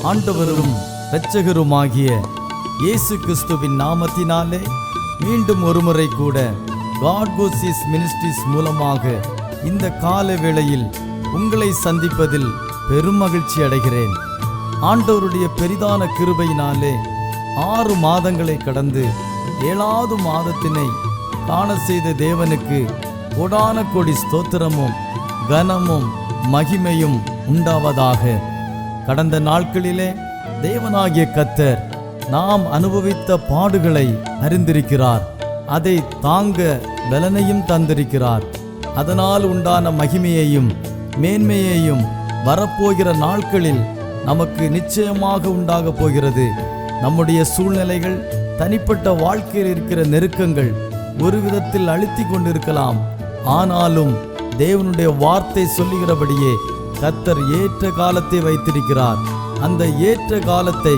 ஆண்டவரும் இரட்சகருமாகிய இயேசு கிறிஸ்துவின் நாமத்தினாலே மீண்டும் ஒருமுறை கூட God Goes Ministries மூலமாக இந்த கால வேளையில் உங்களை சந்திப்பதில் பெரும் மகிழ்ச்சி அடைகிறேன். ஆண்டவருடைய பெரிதான கிருபையினாலே 6 மாதங்களை கடந்து 7வது மாதத்தினை காண செய்த தேவனுக்கு கோடான கோடி ஸ்தோத்திரமும் கனமும் மகிமையும் உண்டாவதாக. கடந்த நாட்களிலே தேவனாகிய கர்த்தர் நாம் அனுபவித்த பாடுகளை அறிந்திருக்கிறார். அதை தாங்க பலனையும் தந்திருக்கிறார். அதனால் உண்டான மகிமையையும் மேன்மையையும் வரப்போகிற நாட்களில் நமக்கு நிச்சயமாக உண்டாக போகிறது. நம்முடைய சூழ்நிலைகள், தனிப்பட்ட வாழ்க்கையில் இருக்கிற நெருக்கங்கள் ஒரு விதத்தில் அழுத்தி கொண்டிருக்கலாம். ஆனாலும் தேவனுடைய வார்த்தை சொல்லுகிறபடியே கர்த்தர் ஏற்ற காலத்தை வைத்திருக்கிறார். அந்த ஏற்ற காலத்தை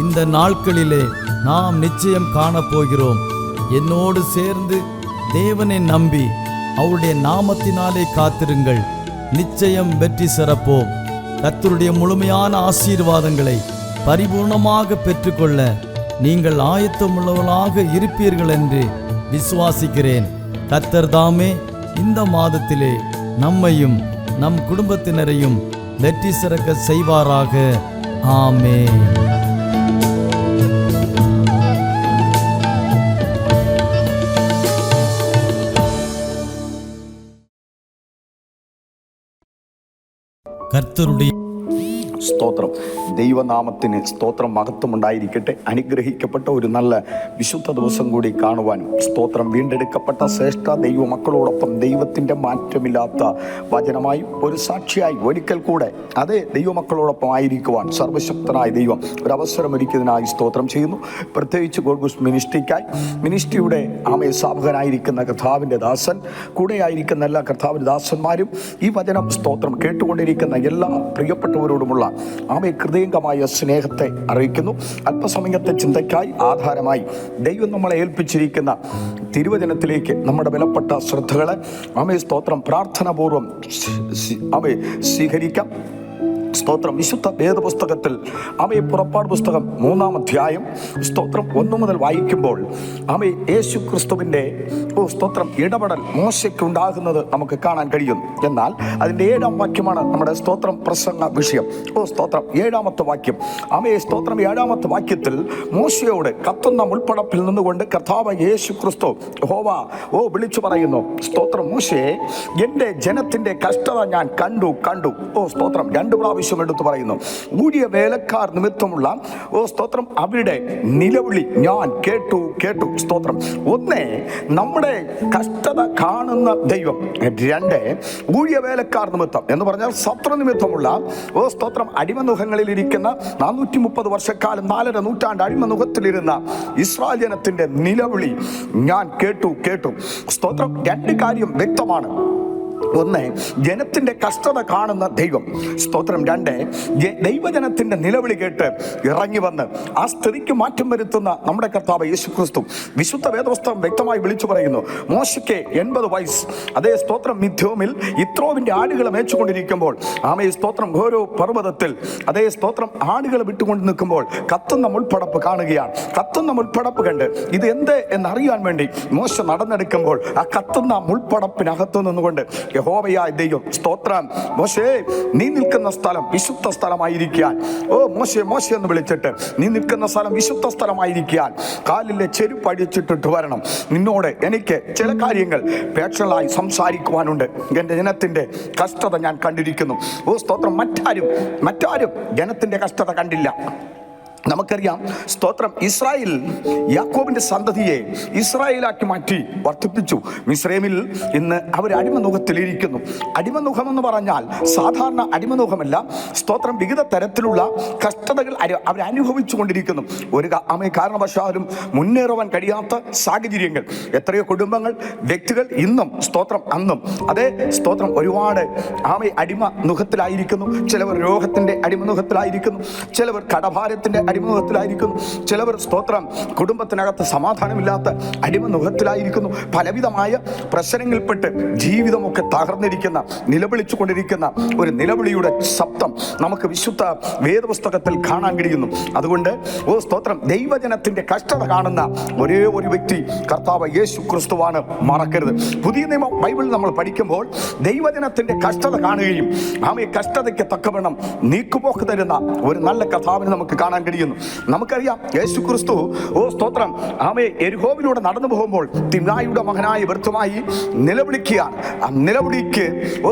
இந்த நாட்களிலே நாம் நிச்சயம் காணப்போகிறோம். என்னோடு சேர்ந்து தேவனை நம்பி அவருடைய நாமத்தினாலே காத்திருங்கள். நிச்சயம் வெற்றி சிறப்போம். கர்த்தருடைய முழுமையான ஆசீர்வாதங்களை பரிபூர்ணமாக பெற்றுக்கொள்ள நீங்கள் ஆயத்தமுள்ளவர்களாக இருப்பீர்கள் என்று விசுவாசிக்கிறேன். கர்த்தர் தாமே இந்த மாதத்திலே நம்மையும் நம் குடும்பத்தினரையும் வெற்றி சிறக்க செய்வாராக. ஆமென். കർത്തരുടെ സ്തോത്രം. ദൈവനാമത്തിന് സ്തോത്രം, മഹത്വം ഉണ്ടായിരിക്കട്ടെ. അനുഗ്രഹിക്കപ്പെട്ട ഒരു നല്ല വിശുദ്ധ ദിവസം കൂടി കാണുവാനും സ്തോത്രം. വീണ്ടെടുക്കപ്പെട്ട ശ്രേഷ്ഠ ദൈവ മക്കളോടൊപ്പം ദൈവത്തിൻ്റെ മാറ്റമില്ലാത്ത വചനമായി ഒരു സാക്ഷിയായി ഒരിക്കൽ കൂടെ അതേ ദൈവമക്കളോടൊപ്പം ആയിരിക്കുവാൻ സർവശക്തനായ ദൈവം ഒരവസരമൊരുക്കിയതിനായി സ്തോത്രം ചെയ്യുന്നു. പ്രത്യേകിച്ച് ഗോഡ് ഗോസ് മിനിസ്ട്രിക്കായി മിനിസ്ട്രിയുടെ സ്ഥാപകനായിരിക്കുന്ന കർത്താവിൻ്റെ ദാസൻ, കൂടെയായിരിക്കുന്ന എല്ലാ കർത്താവിൻ്റെ ദാസന്മാരും ഈ വചനം സ്തോത്രം കേട്ടുകൊണ്ടിരിക്കുന്ന എല്ലാ പ്രിയപ്പെട്ടവരോടുമുള്ള ഹൃദയംഗമായ സ്നേഹത്തെ അറിയിക്കുന്നു. അല്പസമയത്തെ ചിന്തയ്ക്കായി ആധാരമായി ദൈവം നമ്മളെ ഏൽപ്പിച്ചിരിക്കുന്ന തിരുവചനത്തിലേക്ക് നമ്മുടെ വിലപ്പെട്ട ശ്രദ്ധകളെ സ്തോത്രം പ്രാർത്ഥനാപൂർവം സ്വീകരിക്കാം. സ്തോത്രം. വിശുദ്ധ വേദപുസ്തകത്തിൽ പുറപ്പാട് പുസ്തകം 3-ാം അധ്യായം സ്തോത്രം 1 മുതൽ വായിക്കുമ്പോൾ യേശു ക്രിസ്തുവിൻ്റെ സ്തോത്രം ഇടപെടൽ മോശയ്ക്ക് ഉണ്ടാകുന്നത് നമുക്ക് കാണാൻ കഴിയും. എന്നാൽ അതിൻ്റെ 7-ാം വാക്യമാണ് നമ്മുടെ സ്തോത്രം പ്രസംഗ വിഷയം. സ്തോത്രം 7-ാമത്തെ വാക്യം. സ്തോത്രം 7-ാമത്തെ വാക്യത്തിൽ മോശയോട് കത്തുന്ന മുൾപ്പടപ്പിൽ നിന്നുകൊണ്ട് കർത്താവ് യേശു ക്രിസ്തു വിളിച്ചു പറയുന്നു. സ്തോത്രം. മോശയെ, എൻ്റെ ജനത്തിൻ്റെ കഷ്ടത ഞാൻ കണ്ടു. സ്തോത്രം 2 പ്രാവശ്യം എടുത്തു പറയുന്നു. ഊഴിയ വേലക്കാർ നിമിത്തമുള്ള സ്തോത്രം അവരുടെ നിലവിളി ഞാൻ കേട്ടു. സ്തോത്രം. 1, നമ്മുടെ കഷ്ടത കാണുന്ന ദൈവം. 2, ഊഴിയ വേലക്കാർ നിമിത്തം എന്ന് പറഞ്ഞാൽ ശത്രു നിമിത്തമുള്ള സ്തോത്രം അടിമനുഖങ്ങളിൽ ഇരിക്കുന്ന 430 വർഷക്കാലം 4.5 നൂറ്റാണ്ട് അടിമനുഖത്തിലിരുന്ന ഇസ്രായേൽ ജനത്തിന്റെ നിലവിളി ഞാൻ കേട്ടു. സ്തോത്രം. 2 കാര്യം വ്യക്തമാണ്. 1, ജനത്തിന്റെ കഷ്ടത കാണുന്ന ദൈവം. സ്തോത്രം. 2, ദൈവജനത്തിന്റെ നിലവിളി കേട്ട് ഇറങ്ങി വന്ന് ആ സ്ഥിതിക്ക് മാറ്റം വരുത്തുന്ന നമ്മുടെ കർത്താവ് യേശു ക്രിസ്തു. വിശുദ്ധ വേദപുസ്തകം വ്യക്തമായി വിളിച്ചു പറയുന്നു, മോശയ്ക്ക് 80 വയസ്സ്. അതേ സ്തോത്രം മിഥ്യോമിൽ ഇത്രോവിന്റെ ആടുകളെ മേച്ചുകൊണ്ടിരിക്കുമ്പോൾ സ്തോത്രം ഓരോ പർവ്വതത്തിൽ അതേ സ്തോത്രം ആടുകളെ വിട്ടുകൊണ്ട് നിൽക്കുമ്പോൾ കത്തുന്ന മുൾപ്പടപ്പ് കാണുകയാണ്. കത്തുന്ന മുൾപ്പടപ്പ് കണ്ട് ഇത് എന്ത് എന്നറിയാൻ വേണ്ടി മോശ നടന്നെടുക്കുമ്പോൾ ആ കത്തുന്ന മുൾപ്പടപ്പിനകത്തു നിന്നുകൊണ്ട് യഹോവയായ ദൈവം സ്തോത്രം, മോശേ നീ നിൽക്കുന്ന സ്ഥലം വിശുദ്ധ സ്ഥലമായിരിക്കാൻ. മോശേ എന്ന് വിളിച്ചിട്ട്, നീ നിൽക്കുന്ന സ്ഥലം വിശുദ്ധ സ്ഥലമായിരിക്കാൻ കാലിലെ ചെരുപ്പ് അടിച്ചിട്ടിട്ട് വരണം. നിന്നോട് എനിക്ക് ചില കാര്യങ്ങൾ പേഴ്സണലായി സംസാരിക്കുവാനുണ്ട്. എൻ്റെ ജനത്തിൻ്റെ കഷ്ടത ഞാൻ കണ്ടിരിക്കുന്നു. സ്തോത്രം. മറ്റാരും ജനത്തിൻ്റെ കഷ്ടത കണ്ടില്ല. നമുക്കറിയാം സ്തോത്രം. ഇസ്രായേൽ യാക്കോബിന്റെ സന്തതിയെ ഇസ്രായേലാക്കി മാറ്റി വർദ്ധിപ്പിച്ചു. മിസ്രൈമിൽ ഇന്ന് അവർ അടിമനുഖത്തിലിരിക്കുന്നു. അടിമനുഖം എന്ന് പറഞ്ഞാൽ സാധാരണ അടിമനുഖമല്ല. സ്തോത്രം. വിവിധ തരത്തിലുള്ള കഷ്ടതകൾ അവരനുഭവിച്ചു കൊണ്ടിരിക്കുന്നു. ഒരു കാരണവശാലും മുന്നേറുവാൻ കഴിയാത്ത സാഹചര്യങ്ങൾ. എത്രയോ കുടുംബങ്ങൾ, വ്യക്തികൾ ഇന്നും സ്തോത്രം അന്നും അതേ സ്തോത്രം ഒരുപാട് അടിമനുഖത്തിലായിരിക്കുന്നു. ചിലവർ രോഗത്തിന്റെ അടിമനുഖത്തിലായിരിക്കുന്നു. ചിലവർ കടഭാരത്തിന്റെ അടിമമുഖത്തിലായിരിക്കുന്നു. ചിലവർ സ്തോത്രം കുടുംബത്തിനകത്ത് സമാധാനമില്ലാത്ത അടിമമുഖത്തിലായിരിക്കുന്നു. പലവിധമായ പ്രശ്നങ്ങളിൽപ്പെട്ട് ജീവിതമൊക്കെ തകർന്നിരിക്കുന്ന, നിലവിളിച്ചു കൊണ്ടിരിക്കുന്ന ഒരു നിലവിളിയുടെ ശബ്ദം നമുക്ക് വിശുദ്ധ വേദപുസ്തകത്തിൽ കാണാൻ കഴിയുന്നു. അതുകൊണ്ട് സ്തോത്രം, ദൈവജനത്തിന്റെ കഷ്ടത കാണുന്ന ഒരേ ഒരു വ്യക്തി കർത്താവ് യേശു ക്രിസ്തുവാണ്. മറക്കരുത്. പുതിയ നിയമം ബൈബിളിൽ നമ്മൾ പഠിക്കുമ്പോൾ ദൈവജനത്തിന്റെ കഷ്ടത കാണുകയും ആമേ കഷ്ടതയ്ക്ക് തക്കവണ്ണം നീക്കുപോക്ക് തരുന്ന ഒരു നല്ല കർത്താവിനെ നമുക്ക് കാണാൻ കഴിയുന്നു. നമുക്കറിയാം യേശു ക്രിസ്തു സ്തോത്രം ആമേ യെരിഹോവിലൂടെ നടന്നു പോകുമ്പോൾ തിമ്നായിയുടെ മകനായ ബർത്തിമായി നിലവിളിക്കുകയാണ്. ആ നിലവിളിക്ക്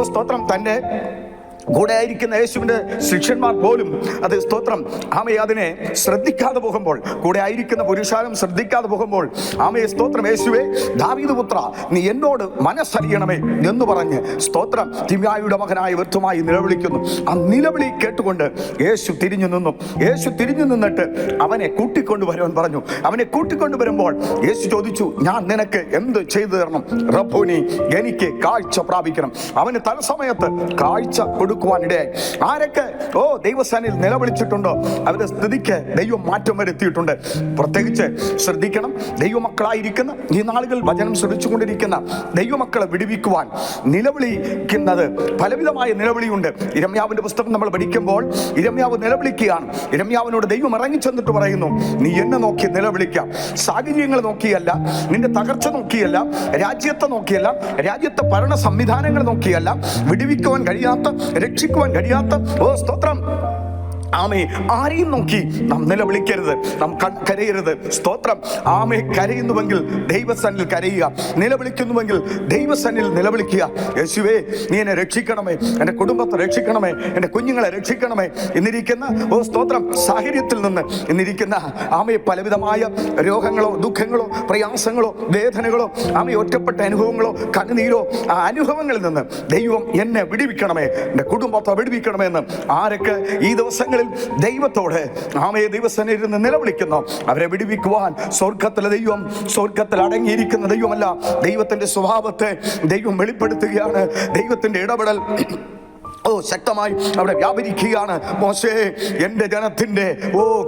സ്തോത്രം തന്റെ കൂടെ ആയിരിക്കുന്ന യേശുവിൻ്റെ ശിഷ്യന്മാർ പോലും അത് സ്തോത്രം ആമയെ അതിനെ ശ്രദ്ധിക്കാതെ പോകുമ്പോൾ, കൂടെ ആയിരിക്കുന്ന പുരുഷാരം ശ്രദ്ധിക്കാതെ പോകുമ്പോൾ ആമയെ സ്തോത്രം യേശുവേ ദാവീദ് പുത്ര നീ എന്നോട് മനസ്സറിയണമേ എന്ന് പറഞ്ഞ് സ്തോത്രം തിമ്നായിയുടെ മകനായ ബർത്തിമായി നിലവിളിക്കുന്നു. ആ നിലവിളി കേട്ടുകൊണ്ട് യേശു തിരിഞ്ഞു നിന്നു. യേശു തിരിഞ്ഞു നിന്നിട്ട് അവനെ കൂട്ടിക്കൊണ്ടുവരുവാൻ പറഞ്ഞു. അവനെ കൂട്ടിക്കൊണ്ടുവരുമ്പോൾ യേശു ചോദിച്ചു, ഞാൻ നിനക്ക് എന്ത് ചെയ്തു തരണം? റബ്ബൂനി, എനിക്ക് കാഴ്ച പ്രാപിക്കണം. അവന് തലസമയത്ത് കാഴ്ച കൊടുക്കുവാനിടയായി. ആരൊക്കെ ദൈവസേനയിൽ നിലവിളിച്ചിട്ടുണ്ടോ അവരുടെ സ്ഥിതിക്ക് ദൈവം മാറ്റം വരുത്തിയിട്ടുണ്ട്. പ്രത്യേകിച്ച് ശ്രദ്ധിക്കണം, ദൈവമക്കളായിരിക്കുന്ന ഈ നാളുകൾ വചനം ശ്രദ്ധിച്ചുകൊണ്ടിരിക്കുന്ന ദൈവമക്കളെ വിടുവിക്കുവാൻ നിലവിളിക്കുന്നത് പലവിധമായ നിലവിളിയുണ്ട്. ഇരമ്യാവിന്റെ പുസ്തകം നമ്മൾ പഠിക്കുമ്പോൾ ഇരമ്യാവ് നിലവിളിക്കുകയാണ്. ഇരമ്യാവിനോട് ദൈവം ഇറങ്ങിച്ചെന്നിട്ട് പറയുന്നു, നീ എന്നെ നോക്കി നിലവിളിക്കാം. സാഹചര്യങ്ങൾ നോക്കിയല്ല, നിന്റെ തകർച്ച നോക്കിയല്ല, രാജ്യത്തെ നോക്കിയല്ല, രാജ്യത്തെ ഭരണ സംവിധാനങ്ങൾ നോക്കിയല്ല, വിടുവിക്കുവാൻ കഴിയാത്ത, രക്ഷിക്കുവാൻ കഴിയാത്ത സ്തോത്രം ആമേ ആരെയും നോക്കി നാം നിലവിളിക്കരുത്, നാം കരയരുത്. സ്തോത്രം ആമേ കരയുന്നുവെങ്കിൽ ദൈവസന്നിൽ കരയുക, നിലവിളിക്കുന്നുവെങ്കിൽ ദൈവസന്നിൽ നിലവിളിക്കുക. യേശുവേ നീ എന്നെ രക്ഷിക്കണമേ, എൻ്റെ കുടുംബത്തെ രക്ഷിക്കണമേ, എൻ്റെ കുഞ്ഞുങ്ങളെ രക്ഷിക്കണമേ. ഇന്നിരിക്കുന്ന സ്തോത്രം സാഹചര്യത്തിൽ നിന്ന്, ഇന്നിരിക്കുന്ന ആമയെ പലവിധമായ രോഗങ്ങളോ ദുഃഖങ്ങളോ പ്രയാസങ്ങളോ വേദനകളോ ആമയെ ഒറ്റപ്പെട്ട അനുഭവങ്ങളോ കണ്ണുനീരോ ആ അനുഭവങ്ങളിൽ നിന്ന് ദൈവം എന്നെ വിടുവിക്കണമേ, എൻ്റെ കുടുംബത്തെ വിടുവിക്കണമേ എന്ന് ആരൊക്കെ ഈ ദിവസങ്ങൾ ദൈവത്തോട് ആമയെ ദൈവസന്നിധിയിൽ നിന്ന് നിലവിളിക്കുന്നു, അവരെ വിടുവിക്കുവാൻ സ്വർഗത്തിലെ ദൈവം, സ്വർഗത്തിൽ അടങ്ങിയിരിക്കുന്ന ദൈവമല്ല, ദൈവത്തിന്റെ സ്വഭാവത്തെ ദൈവം വെളിപ്പെടുത്തുകയാണ്. ദൈവത്തിന്റെ ഇടപെടൽ ശക്തമായി അവിടെ വ്യാപരിക്കുകയാണ്. മോശേ, എൻ്റെ ജനത്തിന്റെ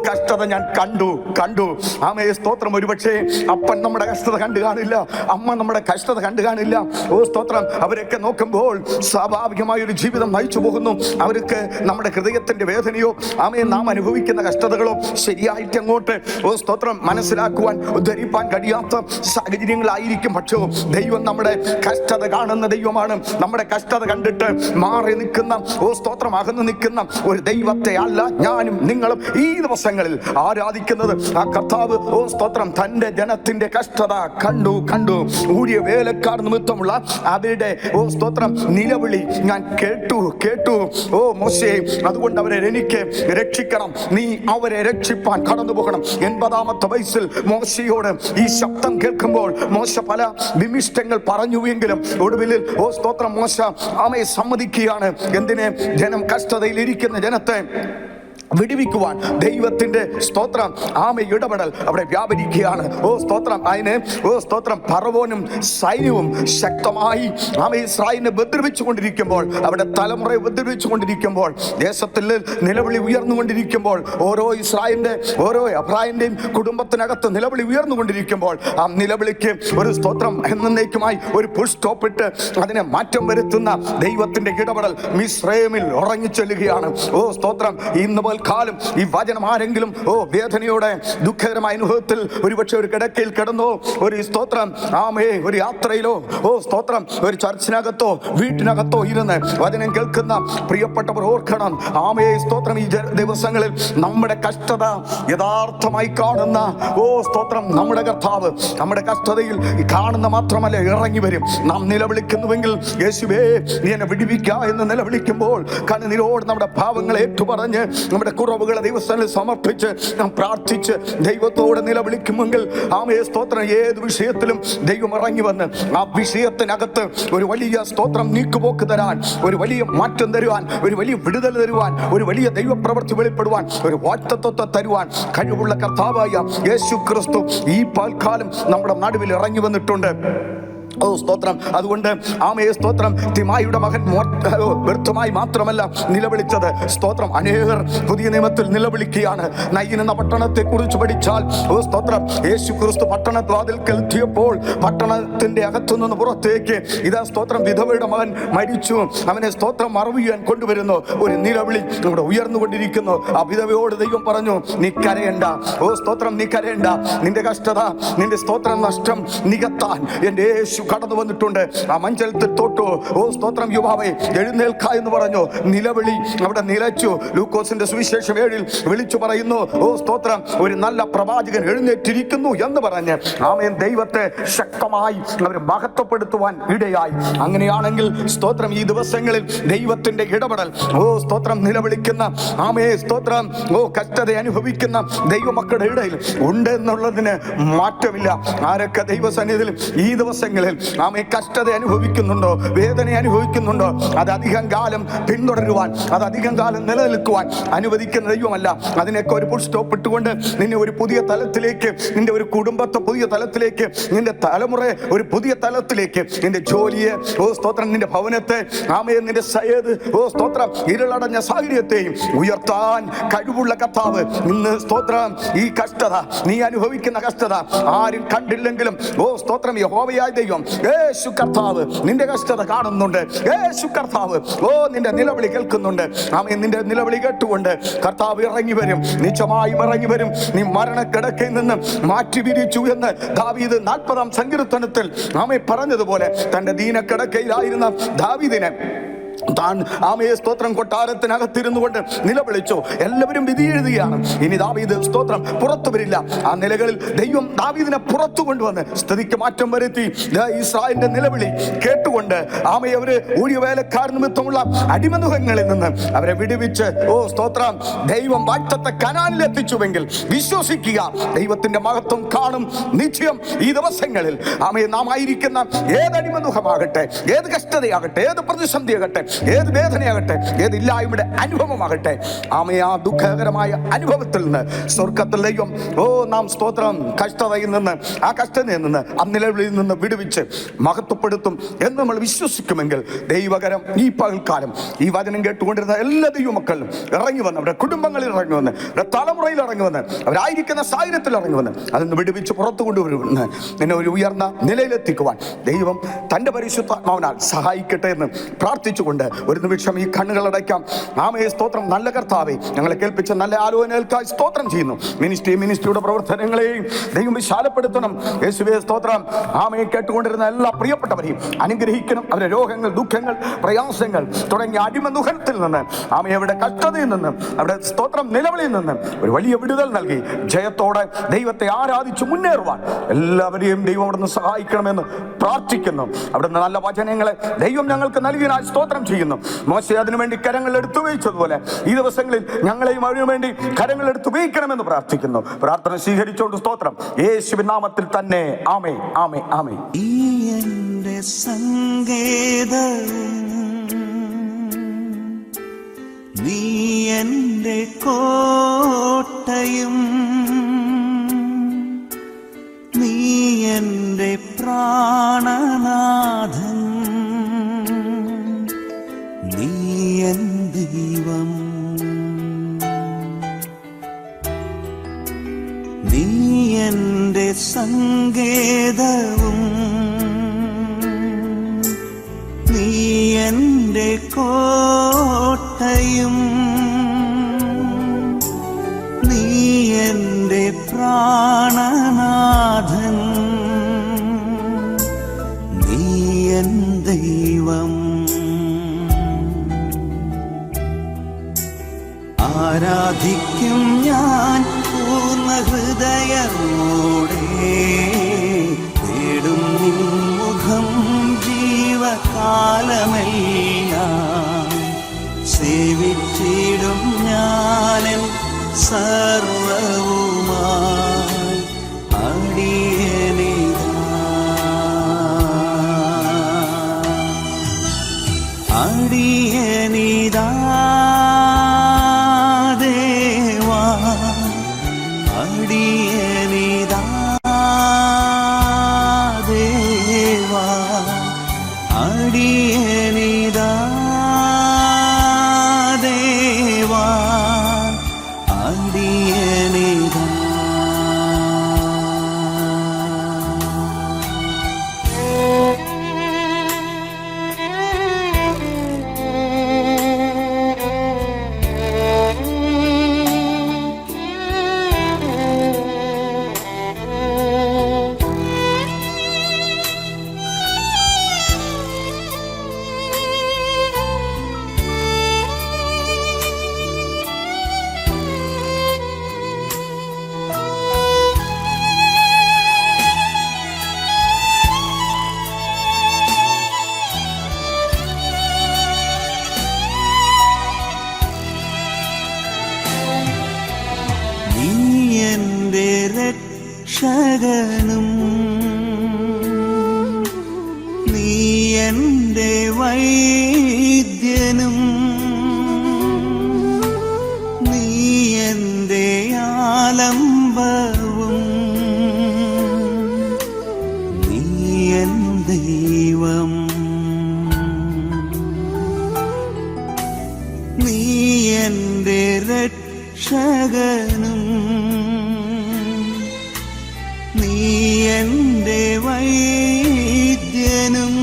കഷ്ടത ഞാൻ കണ്ടു. ആമയെ സ്തോത്രം. ഒരുപക്ഷെ അപ്പൻ നമ്മുടെ കഷ്ടത കണ്ടു കാണില്ല, അമ്മ നമ്മുടെ കഷ്ടത കണ്ടു കാണില്ല. സ്തോത്രം. അവരൊക്കെ നോക്കുമ്പോൾ സ്വാഭാവികമായ ഒരു ജീവിതം നയിച്ചു പോകുന്നു. അവർക്ക് നമ്മുടെ ഹൃദയത്തിന്റെ വേദനയോ ആമയെ നാം അനുഭവിക്കുന്ന കഷ്ടതകളോ ശരിയായിട്ട് അങ്ങോട്ട് സ്തോത്രം മനസ്സിലാക്കുവാൻ ഉദ്ധരിപ്പാൻ കഴിയാത്ത സാഹചര്യങ്ങളായിരിക്കും. പക്ഷേ ദൈവം നമ്മുടെ കഷ്ടത കാണുന്ന ദൈവമാണ്. നമ്മുടെ കഷ്ടത കണ്ടിട്ട് മാറി നിൽക്കുന്ന സ്തോത്രം അകന്നു നിൽക്കുന്ന ഒരു ദൈവത്തെ അല്ല ഞാനും നിങ്ങളും ഈ ദിവസങ്ങളിൽ ആരാധിക്കുന്നത്. ആ കർത്താവ് സ്തോത്രം തന്റെ ജനത്തിന്റെ കഷ്ടത കണ്ടു. ഊഴിയ വേലക്കാർ നിമിത്തമുള്ള അവരുടെ സ്തോത്രം നിലവിളി ഞാൻ കേട്ടു. മോശേ, അതുകൊണ്ട് അവരെ എനിക്ക് രക്ഷിക്കണം, നീ അവരെ രക്ഷിപ്പാൻ കടന്നു പോകണം. 80-ാമത്തെ വയസ്സിൽ മോശയോട് ഈ ശബ്ദം കേൾക്കുമ്പോൾ മോശ പല വിമിഷ്ടങ്ങൾ പറഞ്ഞുവെങ്കിലും ഒടുവിൽ സ്തോത്രം മോശ ആമയെ സമ്മതിക്കുകയാണ്. എന്തിനെ? ജനം കഷ്ടതയിൽ ഇരിക്കുന്ന ജനത്തെ വിടുവിക്കുവാൻ ദൈവത്തിന്റെ സ്തോത്രം ആമ ഇടപെടൽ അവിടെ വ്യാപരിക്കുകയാണ്. സ്തോത്രം. അതിന് സ്തോത്രം ഫറവോനും സൈന്യവും ശക്തമായി ആമ ഇസ്രായേലിനെ ഉപദ്രവിച്ചു കൊണ്ടിരിക്കുമ്പോൾ, അവിടെ തലമുറയെ ഉപദ്രവിച്ചു കൊണ്ടിരിക്കുമ്പോൾ, ദേശത്തിൽ നിലവിളി ഉയർന്നുകൊണ്ടിരിക്കുമ്പോൾ, ഓരോ ഇസ്രായേലിന്റെ ഓരോ അബ്രാഹിന്റെയും കുടുംബത്തിനകത്ത് നിലവിളി ഉയർന്നുകൊണ്ടിരിക്കുമ്പോൾ ആ നിലവിളിക്ക് ഒരു സ്തോത്രം എന്നേക്കുമായി ഒരു ഫുൾ സ്റ്റോപ്പ് ഇട്ട് അതിനെ മാറ്റം വരുത്തുന്ന ദൈവത്തിന്റെ ഇടപെടൽ മിസ്രയീമിൽ ഉറങ്ങിച്ചൊല്ലുകയാണ്. സ്തോത്രം. ഇന്ന് കാലം ഈ വചനം ആരെങ്കിലും വേദനയോടെ ദുഃഖകരമായ അനുഭവത്തിൽ ഒരുപക്ഷെ ഒരു കിടക്കയിൽ കിടന്നോ, ഒരു സ്തോത്രം ആമേ ഒരു യാത്രയിലോ സ്തോത്രം ഒരു ചർച്ചിനകത്തോ വീട്ടിനകത്തോ ഇരുന്ന് വചനം കേൾക്കുന്ന പ്രിയപ്പെട്ടവർ ഓർക്കണം, ആമേ സ്തോത്രം ഈ ദിവസങ്ങളിൽ നമ്മുടെ കഷ്ടത യഥാർത്ഥമായി കാണുന്ന സ്തോത്രം നമ്മുടെ കർത്താവ് നമ്മുടെ കഷ്ടതയിൽ കാണുന്ന മാത്രമല്ല ഇറങ്ങി വരും. നാം നിലവിളിക്കുന്നുവെങ്കിൽ യേശുവേ നീ എന്നെ വിടുവിക്ക എന്ന് നിലവിളിക്കുമ്പോൾ കണ്ണുനീരോട് നമ്മുടെ ഭാവങ്ങളെ ഏറ്റുപറഞ്ഞ് നമ്മുടെ കുറവുകളെ ദൈവസ്ഥനിൽ സമർപ്പിച്ച് നാം പ്രാർത്ഥിച്ച് ദൈവത്തോടെ നിലവിളിക്കുമെങ്കിൽ ആമേ സ്തോത്രം ഏത് വിഷയത്തിലും ദൈവം ഇറങ്ങി വന്ന് ആ വിഷയത്തിനകത്ത് ഒരു വലിയ സ്തോത്രം നീക്കുപോക്ക് തരാൻ, ഒരു വലിയ മാറ്റം തരുവാൻ, ഒരു വലിയ വിടുതൽ തരുവാൻ, ഒരു വലിയ ദൈവപ്രവൃത്തി വെളിപ്പെടുവാൻ, ഒരു വാഗ്ദത്തത്തെ തരുവാൻ കഴിവുള്ള കർത്താവായ യേശു ക്രിസ്തു ഈ പൽക്കാലം നമ്മുടെ നടുവിൽ ഇറങ്ങി വന്നിട്ടുണ്ട്. സ്തോത്രം. അതുകൊണ്ട് ആമയെ സ്തോത്രം, തിമായിയുടെ മകൻ വ്യർത്ഥമായി മാത്രമല്ല നിലവിളിച്ചത്. സ്തോത്രം, അനേകർ പുതിയ നിയമത്തിൽ നിലവിളിക്കുകയാണ്. നയീൻ എന്ന പട്ടണത്തെ കുറിച്ച് പഠിച്ചാൽ സ്തോത്രം, യേശു ക്രിസ്തു പട്ടണവാതിൽക്കൽ എത്തിയപ്പോൾ പട്ടണത്തിന്റെ അകത്തുനിന്ന് പുറത്തേക്ക് ഇതാ സ്തോത്രം, വിധവയുടെ മകൻ മരിച്ചു, അവനെ സ്തോത്രം മറവ് ചെയ്യാൻ കൊണ്ടുവരുന്നു. ഒരു നിലവിളി ഇവിടെ ഉയർന്നുകൊണ്ടിരിക്കുന്നു. ആ വിധവയോട് ദൈവം പറഞ്ഞു, നീ കരയണ്ട. സ്തോത്രം, നീ കരയണ്ട. നിന്റെ കഷ്ടത, നിന്റെ സ്തോത്രം നഷ്ടം നികത്താൻ എന്റെ യേശു കടന്നു വന്നിട്ടുണ്ട്. ആ മഞ്ചലത്തിൽ തൊട്ടു. സ്തോത്രം, യുവാവേ എഴുന്നേൽക്ക എന്ന് പറഞ്ഞു. നിലവിളി അവിടെ നിലച്ചു. ലൂക്കോസിന്റെ സുവിശേഷം 7 വിളിച്ചു പറയുന്നു, സ്തോത്രം, ഒരു നല്ല പ്രവാചകൻ എഴുന്നേറ്റിരിക്കുന്നു എന്ന് പറഞ്ഞ് ആമേൻ ദൈവത്തെ ശക്തമായി അവർ മഹത്വപ്പെടുത്തുവാൻ ഇടയായി. അങ്ങനെയാണെങ്കിൽ സ്തോത്രം, ഈ ദിവസങ്ങളിൽ ദൈവത്തിന്റെ ഇടപെടൽ സ്തോത്രം നിലവിളിക്കുന്ന ആമേ സ്തോത്രം കഷ്ടത അനുഭവിക്കുന്ന ദൈവമക്കളുടെ ഇടയിൽ ഉണ്ട് എന്നുള്ളതിന് മാറ്റമില്ല. ആരൊക്കെ ദൈവസന്നിധിയിൽ ഈ ദിവസങ്ങളിൽ ആമേ കഷ്ടത അനുഭവിക്കുന്നുണ്ടോ, വേദന അനുഭവിക്കുന്നുണ്ടോ, അത് അധികം കാലം പിന്തുടരുവാൻ, അത് അധികം കാലം നിലനിൽക്കുവാൻ അനുവദിക്കുന്ന ദൈവമല്ല. അതിനൊക്കെ ഒരു ഫുൾ സ്റ്റോപ്പ് ഇട്ടുകൊണ്ട് നിന്നെ ഒരു പുതിയ തലത്തിലേക്ക്, നിന്റെ ഒരു കുടുംബത്തെ പുതിയ തലത്തിലേക്ക്, നിന്റെ തലമുറ ഒരു പുതിയ തലത്തിലേക്ക്, നിന്റെ ജോലിയെ സ്തോത്രം, നിന്റെ ഭവനത്തെ ആമയെ, നിന്റെ സ്തോത്രം ഇരുളടഞ്ഞ സാഹചര്യത്തെയും ഉയർത്താൻ കഴിവുള്ള കർത്താവ് ഇന്ന് സ്തോത്രം, ഈ കഷ്ടത നീ അനുഭവിക്കുന്ന കഷ്ടത ആരും കണ്ടില്ലെങ്കിലും സ്തോത്രം, യഹോവയായ ദൈവം യേശു കർത്താവ് നിന്റെ കഷ്ടത കാണുന്നുണ്ട്. യേശു കർത്താവ് നിന്റെ നിലവിളി കേൾക്കുന്നുണ്ട്. ആമേൻ, നിന്റെ നിലവിളി കേട്ടുകൊണ്ട് കർത്താവ് ഇറങ്ങി വരും, നിശ്ചയമായും ഇറങ്ങി വരും. നീ മരണക്കിടക്കയിൽ നിന്ന് മാറ്റി വിരിച്ചു എന്ന് ദാവീദ് 40-ാം സങ്കീർത്തനത്തിൽ ആമേ പറഞ്ഞതുപോലെ തന്റെ ദീനക്കിടക്കയിലായിരുന്ന ദാവീദിനെ താൻ ആമയെ സ്തോത്രം കൊട്ടാരത്തിനകത്തിരുന്നു കൊണ്ട് നിലവിളിച്ചു. എല്ലാവരും വിധി എഴുതുകയാണ്. ഇനി ദാവീദ് സ്തോത്രം പുറത്തു വരില്ല. ആ നിലകളിൽ ദൈവം ദാവീദിനെ പുറത്തു കൊണ്ടുവന്ന് സ്ഥിതിക്ക് മാറ്റം വരുത്തി. ഇസ്രായേലിന്റെ നിലവിളി കേട്ടുകൊണ്ട് ആമയെ അവര് ഊഴിയവേലക്കാർ നിമിത്തമുള്ള അടിമനുഖങ്ങളിൽ നിന്ന് അവരെ വിടുവിച്ച് സ്തോത്രം, ദൈവം വാഗ്ദത്ത കനാനിൽ എത്തിച്ചുവെങ്കിൽ വിശ്വസിക്കുക, ദൈവത്തിന്റെ മഹത്വം കാണും നിശ്ചയം. ഈ ദിവസങ്ങളിൽ ആമയെ നാം ആയിരിക്കുന്ന ഏത് അടിമനുഖമാകട്ടെ, ഏത് കഷ്ടതയാകട്ടെ, ഏത് പ്രതിസന്ധിയാകട്ടെ, ഏത് വേദനയാകട്ടെ, ഏത് ഇല്ലായ്മയുടെ അനുഭവമാകട്ടെ, ആമയെ ആ ദുഃഖകരമായ അനുഭവത്തിൽ നിന്ന് സ്വർഗത്തിൽ ദൈവം നാം സ്തോത്രം കഷ്ടതയിൽ നിന്ന്, ആ കഷ്ടതയിൽ നിന്ന്, ആ നിലവിളിയിൽ നിന്ന് വിടുവിച്ച് മഹത്വപ്പെടുത്തും എന്ന് നമ്മൾ വിശ്വസിക്കുമെങ്കിൽ ദൈവകരം ഈ പകൽക്കാലം ഈ വചനം കേട്ടുകൊണ്ടിരുന്ന എല്ലാ ദൈവമക്കളും ഇറങ്ങി വന്ന്, അവരുടെ കുടുംബങ്ങളിൽ ഇറങ്ങി വന്ന്, അവരുടെ തലമുറയിൽ ഇറങ്ങി വന്ന്, അവരായിരിക്കുന്ന സാഹചര്യത്തിൽ ഇറങ്ങി വന്ന് അതിന് വിടുവിച്ച് പുറത്തു കൊണ്ടുവരുമെന്ന് നിന്നെ ഒരു ഉയർന്ന നിലയിലെത്തിക്കുവാൻ ദൈവം തൻ്റെ പരിശുദ്ധാത്മാവിനാൽ സഹായിക്കട്ടെ എന്ന് പ്രാർത്ഥിച്ചുകൊണ്ട് ഒരു നിമിഷം ഈ കണ്ണുകളടയ്ക്കാം. ആമയെ സ്തോത്രം, നല്ല കർത്താവേ, ഞങ്ങളെ കേൾപ്പിച്ച നല്ല ആലോചനകൾക്കായി സ്തോത്രം ചെയ്യുന്നു. മിനിസ്ട്രിയുടെ പ്രവർത്തനങ്ങളെയും ദൈവം വിശാലപ്പെടുത്തണം. യേശുവേ സ്തോത്രം. ആമയെ കേട്ടുകൊണ്ടിരുന്ന എല്ലാ പ്രിയപ്പെട്ടവരെയും അനുഗ്രഹിക്കണം. അവരുടെ രോഗങ്ങൾ, ദുഃഖങ്ങൾ, പ്രയാസങ്ങൾ തുടങ്ങിയ അടിമനുഖത്തിൽ നിന്ന്, ആമയുടെ കഷ്ടതയിൽ നിന്ന്, അവരുടെ സ്തോത്രം നിലവിളിയിൽ നിന്ന് ഒരു വലിയ വിടുതൽ നൽകി ജയത്തോടെ ദൈവത്തെ ആരാധിച്ചു മുന്നേറുവാൻ എല്ലാവരെയും ദൈവം അവിടുന്ന് സഹായിക്കണമെന്ന് പ്രാർത്ഥിക്കുന്നു. അവിടുന്ന് നല്ല വചനങ്ങളെ ദൈവം ഞങ്ങൾക്ക് നൽകിയതിനാൽ സ്തോത്രം ചെയ്യുന്നു. മോശെ അതിനുവേണ്ടി കരങ്ങൾ എടുത്തു ഉപയോഗിച്ചതുപോലെ ഈ ദിവസങ്ങളിൽ ഞങ്ങളെയും അതിനുവേണ്ടി കരങ്ങൾ എടുത്തു ഉപയോഗിക്കണമെന്ന് പ്രാർത്ഥിക്കുന്നു. പ്രാർത്ഥന സ്വീകരിച്ചുകൊണ്ട് സ്തോത്രം, യേശുവിൻ നാമത്തിൽ തന്നെ. ആമേ, ആമേ, ആമേ. എന്റെ സങ്കേതം, നീ എന്റെ കോട്ടയും, നീ എന്റെ പ്രാണനാഥൻ, നീ എൻ ദൈവം, നീ എന്റെ സങ്കേതവും, നീ എന്റെ കോട്ടയും, നീ എന്റെ പ്രാണനാഥൻ, നീ എൻ ദൈവം. ആരാധിക്കും ഞാൻ പൂർണ്ണ ഹൃദയമോടെ, തേടും നിൻ മുഖം ജീവകാലമെല്ലാം, സേവിച്ചിടും ഞാനെൻ സർവവുമായി അടിയനിതാ, അടിയനിതാ ദേവാ, അടിയനിതാ ദേവാ. രക്ഷകനും നീ എൻ്റെ വൈദ്യനും നീ എൻ്റെ ആലംബവും നീ എൻ ദൈവം നീ എൻ്റെ രക്ഷകനും നീ എൻ്റെ വൈദ്യനും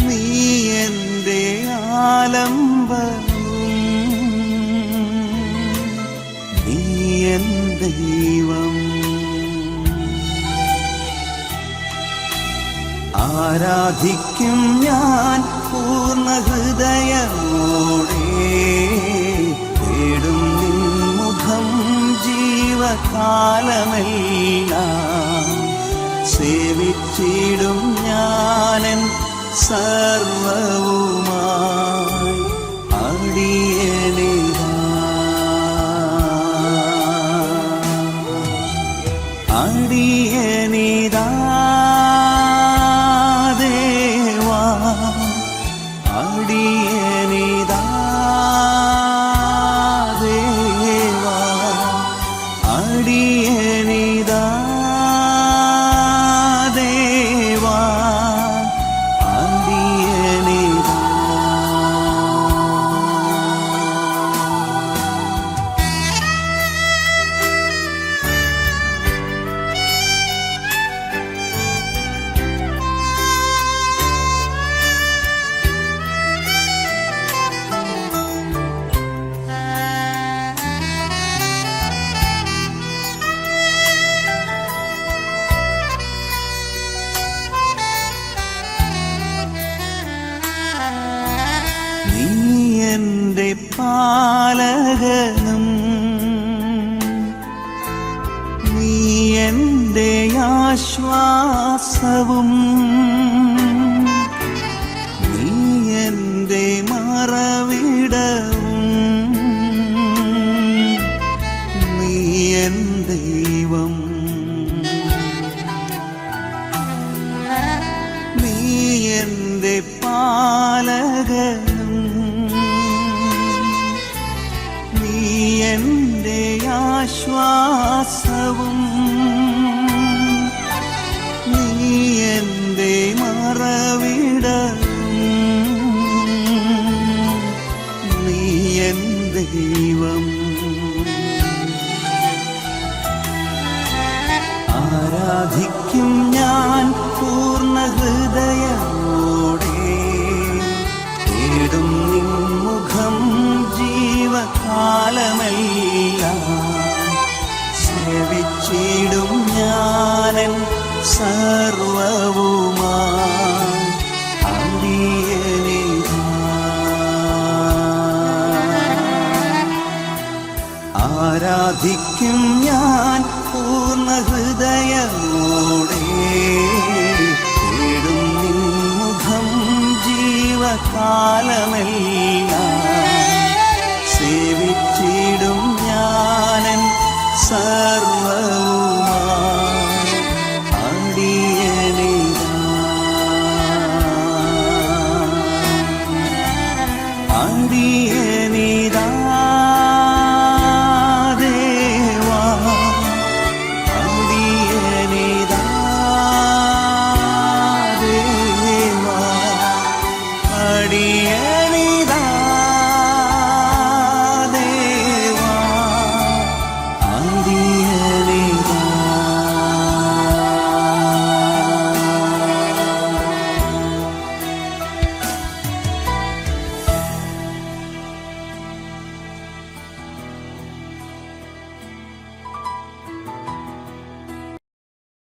നീ എൻ്റെ ആലംബവും നീ എൻ ദൈവം ആരാധിക്കും ഞാൻ പൂർണ്ണ ഹൃദയമോടെ തേടും നിൻ മുഖം ജീവകാലമെല്ലാം സേവിച്ചിടും ഞാനൻ സർവവുമായി അടിയണിതാ അടിയണിതാ ദേവാ അടിയണിതാ ദേവാ അടിയണിതാ ദേവാ അടിയണിതാ നീ എൻ്റെ പാലകനും നീ എൻ്റെ ആശ്വാസവും നീ എൻ്റെ മറവിടവും നീ എൻ ദൈവം നീ എൻ്റെ പാലകനും നീ എൻ്റെ ആശ്വാസവും നീ എൻ്റെ മറവിടവും നീ എൻ ദൈവം ആരാധിക്കും ഞാൻ പൂർണ്ണ ഹൃദയമോടെ തേടും നിൻ മുഖം ജീവകാലമെല്ലാം സേവിച്ചിടും ഞാനൻ സർവവുമായി അടിയണിതാ ആരാധിക്കും ഞാൻ പൂർണ്ണ ഹൃദയമോടെ തേടും നിൻ മുഖം ജീവകാലമെല്ലാം സേവിച്ചിടും ഞാനൻ സർവവുമായി അടിയണിതാ അടിയണിതാ ദേവാ അടിയണിതാ ദേവാ അടിയണിതാ